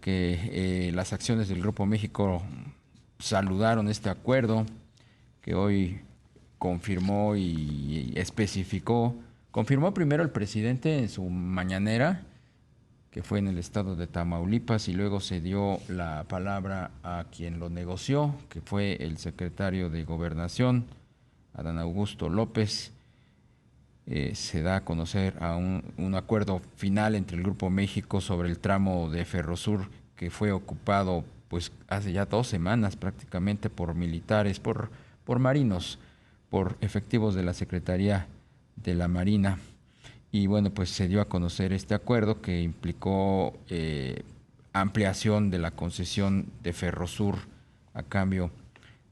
que las acciones del Grupo México saludaron este acuerdo que hoy confirmó y especificó. Confirmó primero el presidente en su mañanera, que fue en el estado de Tamaulipas, y luego se dio la palabra a quien lo negoció, que fue el secretario de Gobernación, Adán Augusto López. Se da a conocer a un acuerdo final entre el Grupo México sobre el tramo de Ferrosur que fue ocupado pues hace ya 2 semanas prácticamente por militares, por marinos, por efectivos de la Secretaría de la Marina. Y bueno, pues se dio a conocer este acuerdo que implicó ampliación de la concesión de Ferrosur a cambio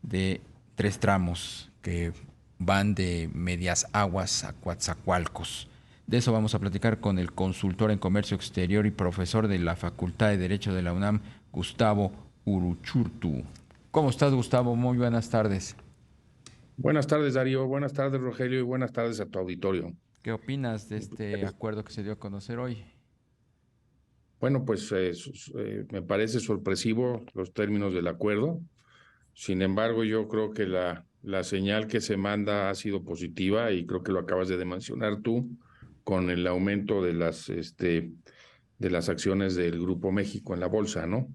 de 3 tramos que van de Medias Aguas a Coatzacoalcos. De eso vamos a platicar con el consultor en comercio exterior y profesor de la Facultad de Derecho de la UNAM, Gustavo Uruchurtu. ¿Cómo estás, Gustavo? Muy buenas tardes. Buenas tardes, Darío. Buenas tardes, Rogelio, y buenas tardes a tu auditorio. ¿Qué opinas de este acuerdo que se dio a conocer hoy? Bueno, pues me parece sorpresivo los términos del acuerdo. Sin embargo, yo creo que la señal que se manda ha sido positiva y creo que lo acabas de mencionar tú con el aumento de las acciones del Grupo México en la bolsa, ¿no?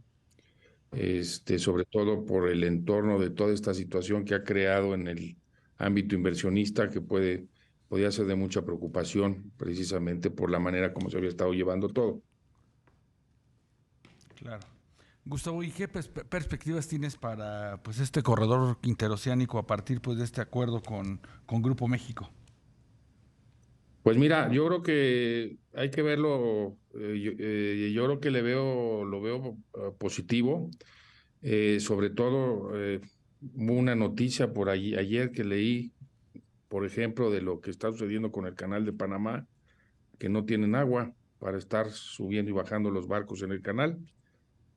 Sobre todo por el entorno de toda esta situación que ha creado en el ámbito inversionista, que podía ser de mucha preocupación precisamente por la manera como se había estado llevando todo. Claro. Gustavo, ¿y qué perspectivas tienes para pues este corredor interoceánico a partir pues de este acuerdo con Grupo México? Pues mira, yo creo que hay que verlo, yo creo que lo veo positivo. Sobre todo, hubo una noticia por allí, ayer que leí, por ejemplo, de lo que está sucediendo con el canal de Panamá, que no tienen agua para estar subiendo y bajando los barcos en el canal.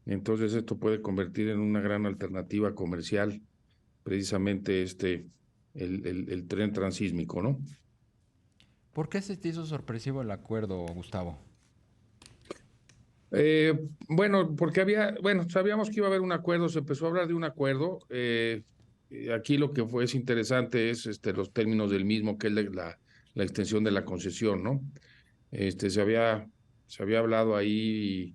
Entonces esto puede convertir en una gran alternativa comercial, precisamente el tren transísmico, ¿no? ¿Por qué se te hizo sorpresivo el acuerdo, Gustavo? Bueno, porque bueno, sabíamos que iba a haber un acuerdo, se empezó a hablar de un acuerdo. Aquí lo que es interesante es los términos del mismo, que es la extensión de la concesión, ¿no? Se había hablado ahí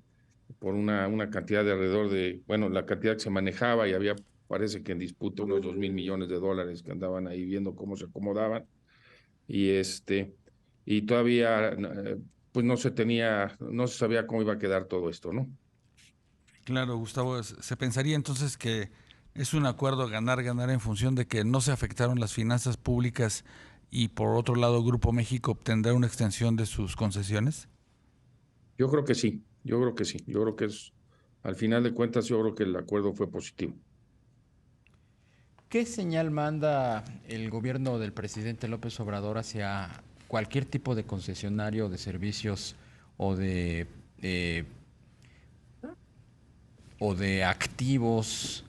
por una cantidad de alrededor de, bueno, la cantidad que se manejaba y había, parece que en disputa unos $2,000 millones que andaban ahí viendo cómo se acomodaban y y todavía pues no se sabía cómo iba a quedar todo esto, ¿no? Claro, Gustavo, se pensaría entonces que es un acuerdo ganar-ganar en función de que no se afectaron las finanzas públicas y por otro lado Grupo México obtendrá una extensión de sus concesiones. Yo creo que sí, yo creo que sí, yo creo que al final de cuentas, yo creo que el acuerdo fue positivo. ¿Qué señal manda el gobierno del presidente López Obrador hacia cualquier tipo de concesionario de servicios o eh, de activos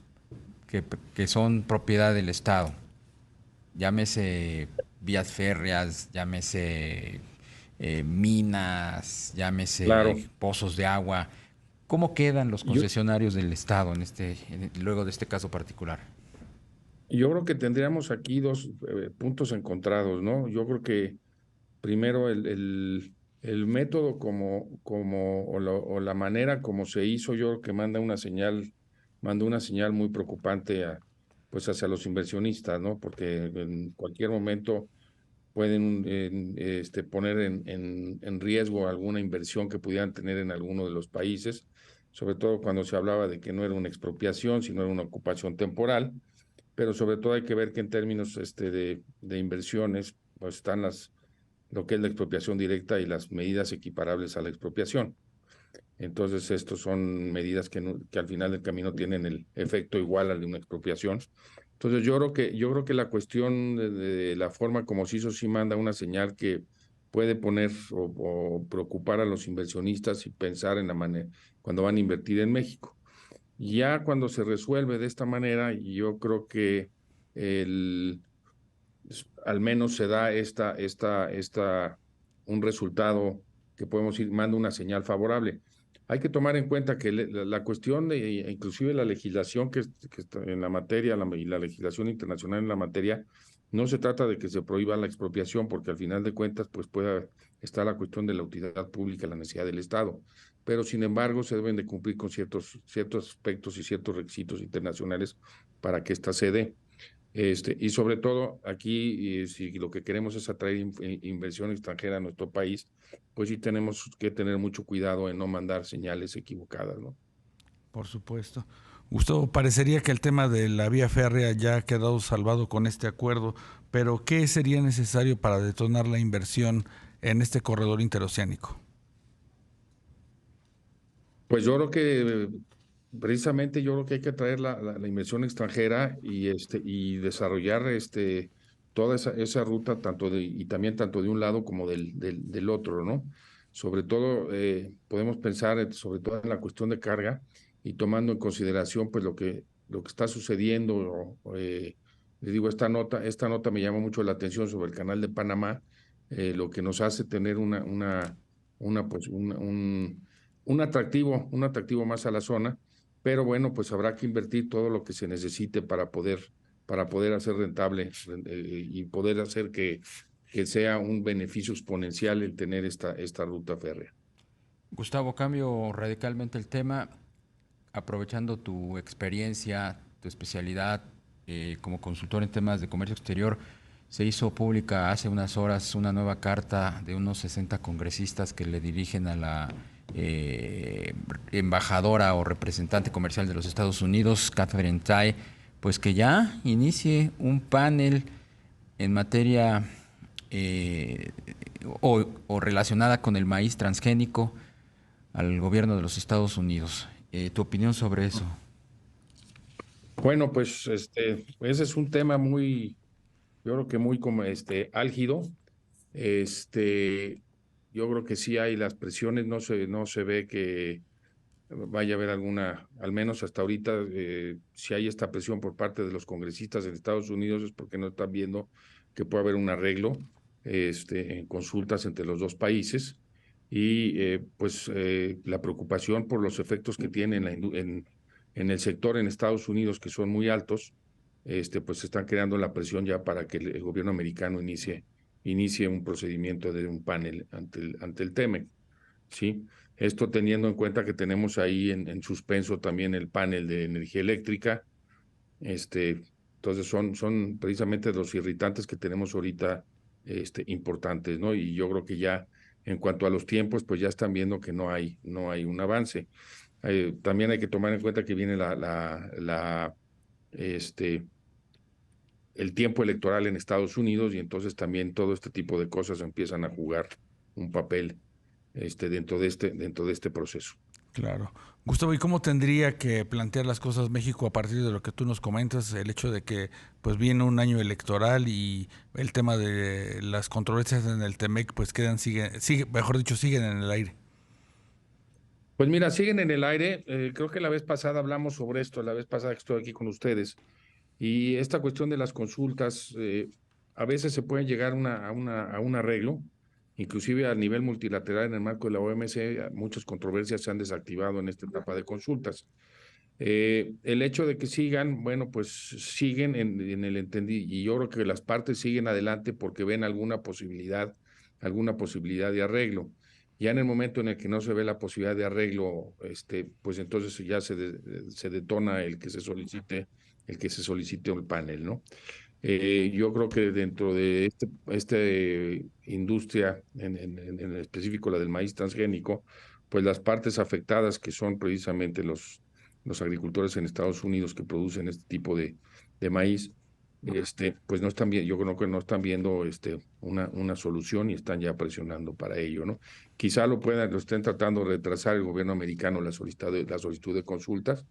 que son propiedad del Estado? Llámese vías férreas, llámese minas, Claro, llámese pozos de agua. ¿Cómo quedan los yo, concesionarios del Estado luego de este caso particular? yo creo que tendríamos aquí dos puntos encontrados, ¿no? Yo creo que primero el método o la manera como se hizo, yo creo que manda una señal muy preocupante pues hacia los inversionistas, ¿no? Porque en cualquier momento pueden poner en riesgo alguna inversión que pudieran tener en alguno de los países, sobre todo cuando se hablaba de que no era una expropiación, sino era una ocupación temporal, pero sobre todo hay que ver que en términos de inversiones, pues están lo que es la expropiación directa y las medidas equiparables a la expropiación. Entonces, estos son medidas que al final del camino tienen el efecto igual al de una expropiación. Entonces, yo creo que la cuestión de la forma como se hizo sí manda una señal que puede poner o preocupar a los inversionistas y pensar en la manera cuando van a invertir en México. Ya cuando se resuelve de esta manera, yo creo que el, al menos se da un resultado que podemos ir, manda una señal favorable. Hay que tomar en cuenta que la cuestión de, inclusive la legislación que está en la materia y la legislación internacional en la materia, no se trata de que se prohíba la expropiación, porque al final de cuentas pues pueda estar la cuestión de la utilidad pública, la necesidad del Estado. Pero sin embargo se deben de cumplir con ciertos aspectos y ciertos requisitos internacionales para que esta se dé. Y sobre todo aquí, si lo que queremos es atraer inversión extranjera a nuestro país, pues sí tenemos que tener mucho cuidado en no mandar señales equivocadas, ¿no? Por supuesto. Gustavo, parecería que el tema de la vía férrea ya ha quedado salvado con este acuerdo, pero ¿qué sería necesario para detonar la inversión en este corredor interoceánico? Pues yo creo que precisamente yo creo que hay que atraer la inversión extranjera y desarrollar toda esa ruta y también tanto de un lado como del otro, ¿no? Sobre todo podemos pensar sobre todo en la cuestión de carga y tomando en consideración pues lo que está sucediendo. Les digo, esta nota me llama mucho la atención sobre el canal de Panamá, lo que nos hace tener un atractivo más a la zona, pero bueno, pues habrá que invertir todo lo que se necesite para poder hacer rentable y poder hacer que sea un beneficio exponencial el tener esta ruta férrea. Gustavo, cambio radicalmente el tema, aprovechando tu experiencia, tu especialidad como consultor en temas de comercio exterior. Se hizo pública hace unas horas una nueva carta de unos 60 congresistas que le dirigen a la embajadora o representante comercial de los Estados Unidos, Catherine Tai, pues que ya inicie un panel en materia o relacionada con el maíz transgénico al gobierno de los Estados Unidos. ¿Tu opinión sobre eso? Bueno, pues ese es un tema yo creo que muy como álgido. Yo creo que sí hay las presiones, no se ve que vaya a haber alguna, al menos hasta ahorita, si hay esta presión por parte de los congresistas en Estados Unidos es porque no están viendo que puede haber un arreglo en consultas entre los dos países y pues la preocupación por los efectos que tiene en el sector en Estados Unidos, que son muy altos, pues están creando la presión ya para que el gobierno americano inicie un procedimiento de un panel ante el TEMEC, ¿sí? Esto teniendo en cuenta que tenemos ahí en suspenso también el panel de energía eléctrica. Entonces son precisamente los irritantes que tenemos ahorita importantes, ¿no? Y yo creo que ya en cuanto a los tiempos, pues ya están viendo que no hay un avance. También hay que tomar en cuenta que viene el tiempo electoral en Estados Unidos y entonces también todo este tipo de cosas empiezan a jugar un papel dentro de este proceso. Claro. Gustavo, ¿y cómo tendría que plantear las cosas México a partir de lo que tú nos comentas? El hecho de que pues viene un año electoral y el tema de las controversias en el TEMEC pues siguen en el aire. Pues mira, siguen en el aire. Creo que la vez pasada hablamos sobre esto, la vez pasada que estoy aquí con ustedes. Y esta cuestión de las consultas, a veces se puede llegar a un arreglo, inclusive a nivel multilateral en el marco de la OMC, muchas controversias se han desactivado en esta etapa de consultas. El hecho de que sigan, bueno, pues siguen en el entendido, y yo creo que las partes siguen adelante porque ven alguna posibilidad de arreglo. Ya en el momento en el que no se ve la posibilidad de arreglo, pues entonces ya se detona el que se solicite el panel, ¿no? Yo creo que dentro de esta industria, en específico la del maíz transgénico, pues las partes afectadas, que son precisamente los agricultores en Estados Unidos que producen este tipo de maíz, pues no están bien, yo creo que no están viendo una solución y están ya presionando para ello, ¿no? Quizá lo estén tratando de retrasar el gobierno americano la solicitud de consultas,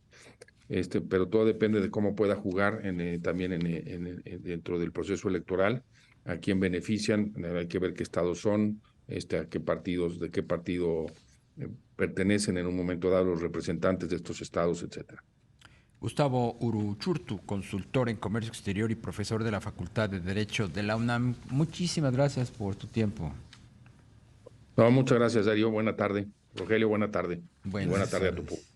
pero todo depende de cómo pueda jugar también dentro del proceso electoral, a quién benefician, hay que ver qué estados son, de qué partido pertenecen en un momento dado los representantes de estos estados, etcétera. Gustavo Uruchurtu, consultor en comercio exterior y profesor de la Facultad de Derecho de la UNAM. Muchísimas gracias por tu tiempo. No, muchas gracias, Darío. Buena tarde. Rogelio, buena tarde. Buenas Buena tarde a tu tardes. público.